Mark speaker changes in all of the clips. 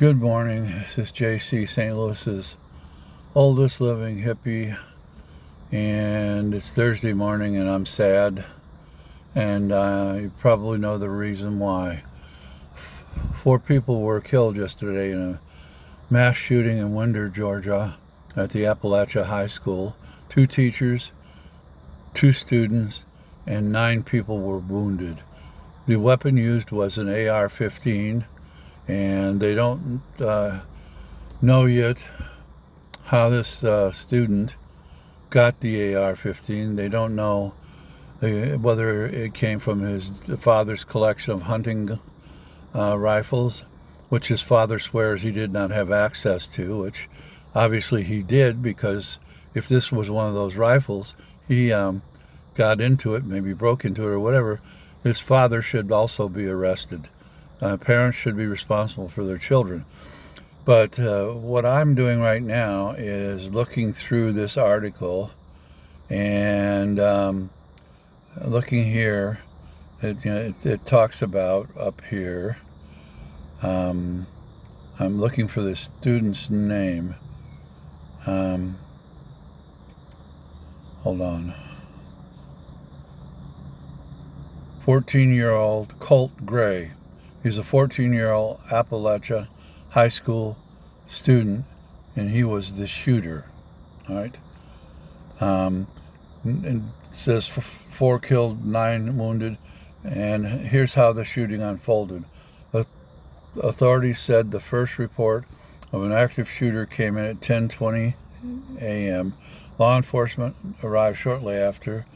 Speaker 1: Good morning. This is JC, St. Louis's oldest living hippie, and it's Thursday morning and I'm sad, and you probably know the reason why. 4 people were killed yesterday in a mass shooting in Winder, Georgia at the Appalachia High School. 2 teachers, 2 students, and 9 people were wounded. The weapon used was an AR-15, and they don't know yet how this student got the AR-15. They don't know whether it came from his father's collection of hunting rifles, which his father swears he did not have access to, which obviously he did, because if this was one of those rifles, he got into it, maybe broke into it or whatever, his father should also be arrested. Parents should be responsible for their children. But what I'm doing right now is looking through this article and looking here. It talks about up here. I'm looking for the student's name. Hold on. 14-year-old Colt Gray. He's a 14-year-old Appalachia High School student, and he was the shooter. All right. And it says 4 killed, 9 wounded, and here's how the shooting unfolded. Authorities said the first report of an active shooter came in at 10:20 a.m. Law enforcement arrived shortly after.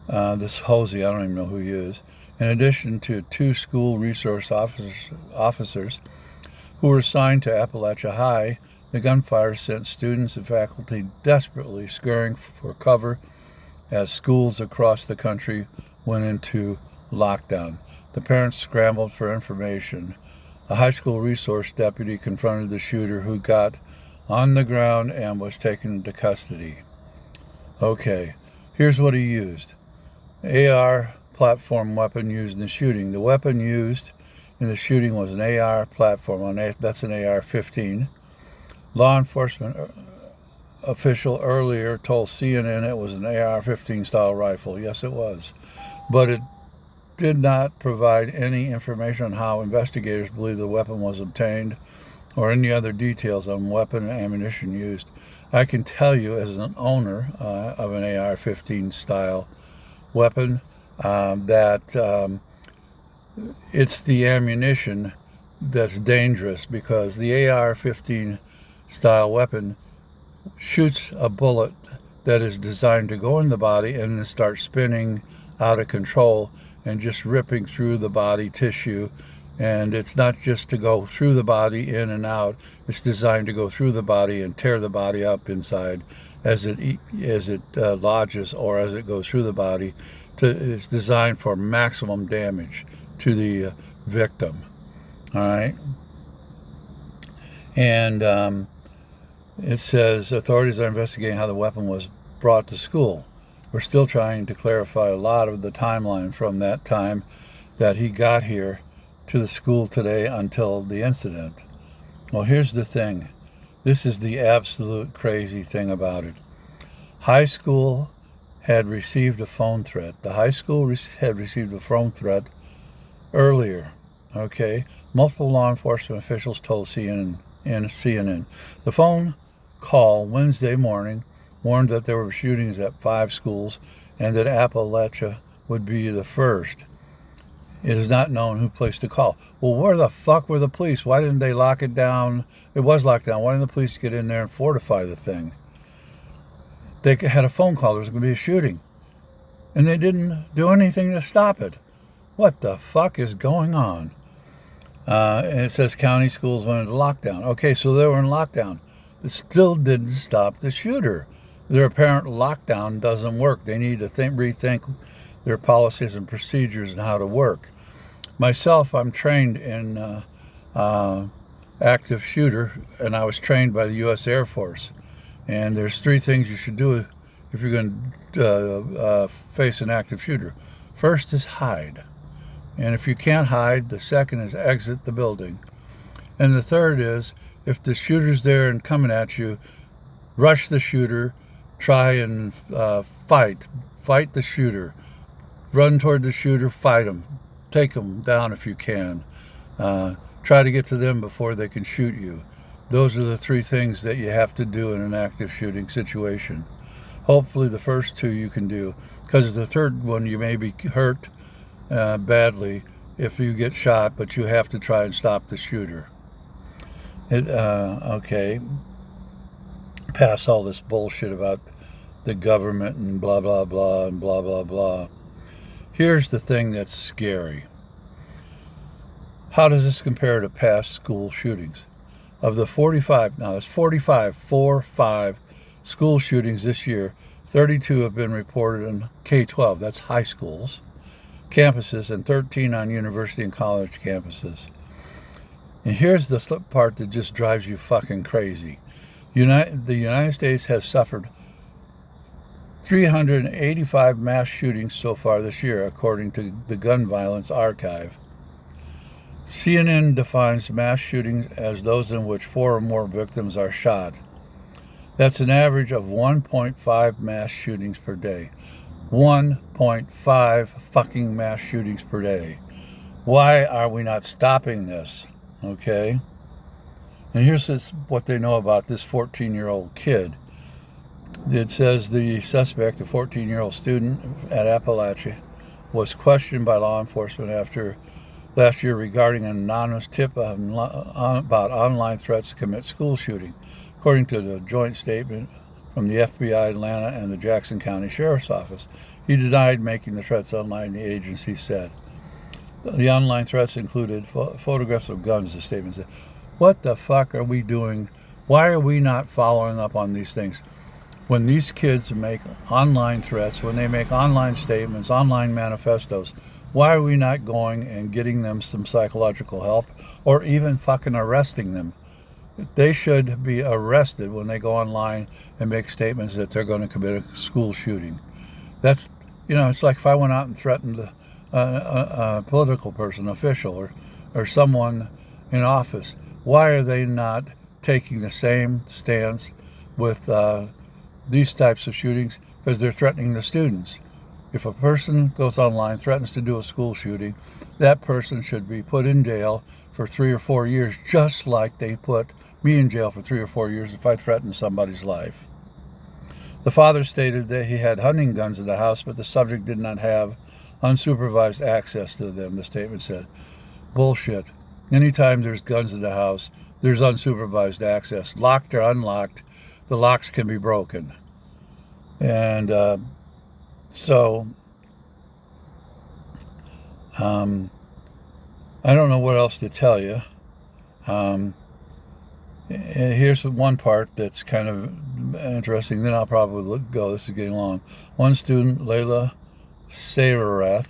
Speaker 1: This Hosey, I don't even know who he is. In addition to 2 school resource officers who were assigned to Appalachia High, the gunfire sent students and faculty desperately scurrying for cover as schools across the country went into lockdown. The parents scrambled for information. A high school resource deputy confronted the shooter, who got on the ground and was taken into custody. Okay, here's what he used. AR platform weapon used in the shooting. The weapon used in the shooting was an AR platform. That's an AR-15. Law enforcement official earlier told CNN it was an AR-15 style rifle. Yes, it was. But it did not provide any information on how investigators believe the weapon was obtained or any other details on weapon and ammunition used. I can tell you, as an owner of an AR-15 style weapon, that it's the ammunition that's dangerous, because the AR-15 style weapon shoots a bullet that is designed to go in the body and then start spinning out of control and just ripping through the body tissue. And it's not just to go through the body in and out. It's designed to go through the body and tear the body up inside as it lodges, or as it goes through the body. It's designed for maximum damage to the victim. All right. And it says authorities are investigating how the weapon was brought to school. We're still trying to clarify a lot of the timeline from that time that he got here to the school today until the incident. Well, here's the thing. This is the absolute crazy thing about it. High school had received a phone threat. The high school had received a phone threat earlier. Okay? Multiple law enforcement officials told CNN. The phone call Wednesday morning warned that there were shootings at 5 schools and that Appalachia would be the first. It is not known who placed the call. Well, where the fuck were the police? Why didn't they lock it down? It was locked down. Why didn't the police get in there and fortify the thing? They had a phone call. There was going to be a shooting. And they didn't do anything to stop it. What the fuck is going on? And it says county schools went into lockdown. Okay, so they were in lockdown. It still didn't stop the shooter. Their apparent lockdown doesn't work. They need to rethink their policies and procedures and how to work. Myself, I'm trained in active shooter, and I was trained by the U.S. Air Force. And there's 3 things you should do if you're going to face an active shooter. First is hide. And if you can't hide, the second is exit the building. And the third is, if the shooter's there and coming at you, rush the shooter, try and fight the shooter, run toward the shooter, fight him, take him down if you can. Try to get to them before they can shoot you. Those are the three things that you have to do in an active shooting situation. Hopefully the first two you can do, because the third one you may be hurt badly if you get shot, but you have to try and stop the shooter. Okay, pass all this bullshit about the government and blah, blah, blah, and blah, blah, blah. Here's the thing that's scary. How does this compare to past school shootings? Of the 45, now it's 45 school shootings this year, 32 have been reported in K-12, that's high schools, campuses, and 13 on university and college campuses. And here's the part that just drives you fucking crazy. The United States has suffered 385 mass shootings so far this year, according to the Gun Violence Archive. CNN defines mass shootings as those in which 4 or more victims are shot. That's an average of 1.5 mass shootings per day. 1.5 fucking mass shootings per day. Why are we not stopping this? Okay? And here's what they know about this 14-year-old kid. It says the suspect, the 14-year-old student at Appalachia, was questioned by law enforcement after last year regarding an anonymous tip about online threats to commit school shooting. According to the joint statement from the FBI Atlanta and the Jackson County Sheriff's Office, he denied making the threats online, the agency said. The online threats included photographs of guns, the statement said. What the fuck are we doing? Why are we not following up on these things? When these kids make online threats, when they make online statements, online manifestos, why are we not going and getting them some psychological help or even fucking arresting them? They should be arrested when they go online and make statements that they're going to commit a school shooting. That's, it's like if I went out and threatened a political person, official, or someone in office. Why are they not taking the same stance with these types of shootings? Because they're threatening the students. If a person goes online, threatens to do a school shooting, that person should be put in jail for 3 or 4 years, just like they put me in jail for 3 or 4 years if I threatened somebody's life. The father stated that he had hunting guns in the house, but the subject did not have unsupervised access to them, the statement said. Bullshit. Anytime there's guns in the house, there's unsupervised access. Locked or unlocked, the locks can be broken. And so, I don't know what else to tell you. Here's one part that's kind of interesting. Then I'll probably go. This is getting long. One student, Layla Sayerath,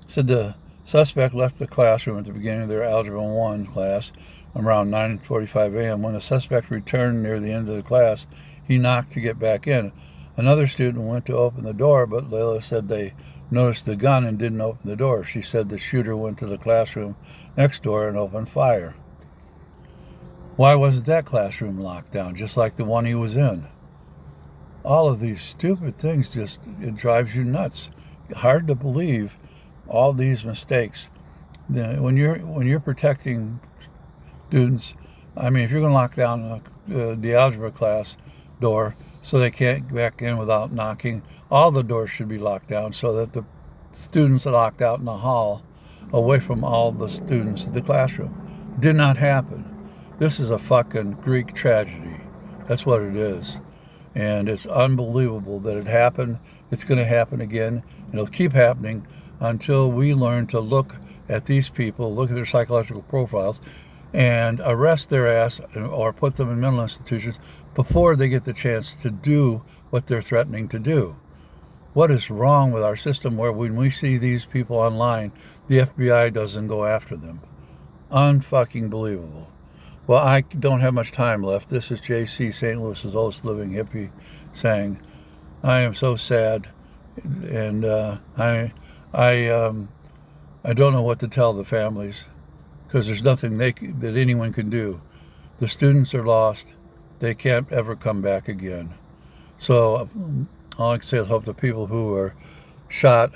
Speaker 1: said the suspect left the classroom at the beginning of their Algebra 1 class around 9:45 a.m. When the suspect returned near the end of the class, he knocked to get back in. Another student went to open the door, but Layla said they noticed the gun and didn't open the door. She said the shooter went to the classroom next door and opened fire. Why wasn't that classroom locked down, just like the one he was in? All of these stupid things it drives you nuts. Hard to believe all these mistakes. When you're protecting students, I mean, if you're going to lock down the algebra class door so they can't get back in without knocking, all the doors should be locked down so that the students are locked out in the hall away from all the students in the classroom. Did not happen. This is a fucking Greek tragedy. That's what it is. And it's unbelievable that it happened. It's going to happen again. It'll keep happening until we learn to look at these people, look at their psychological profiles, and arrest their ass or put them in mental institutions before they get the chance to do what they're threatening to do. What is wrong with our system where when we see these people online, the FBI doesn't go after them? Unfucking believable. Well, I don't have much time left. This is JC, St. Louis's oldest living hippie, saying, I am so sad, and I don't know what to tell the families. because there's nothing that anyone can do. The students are lost. They can't ever come back again. So all I can say is hope the people who were shot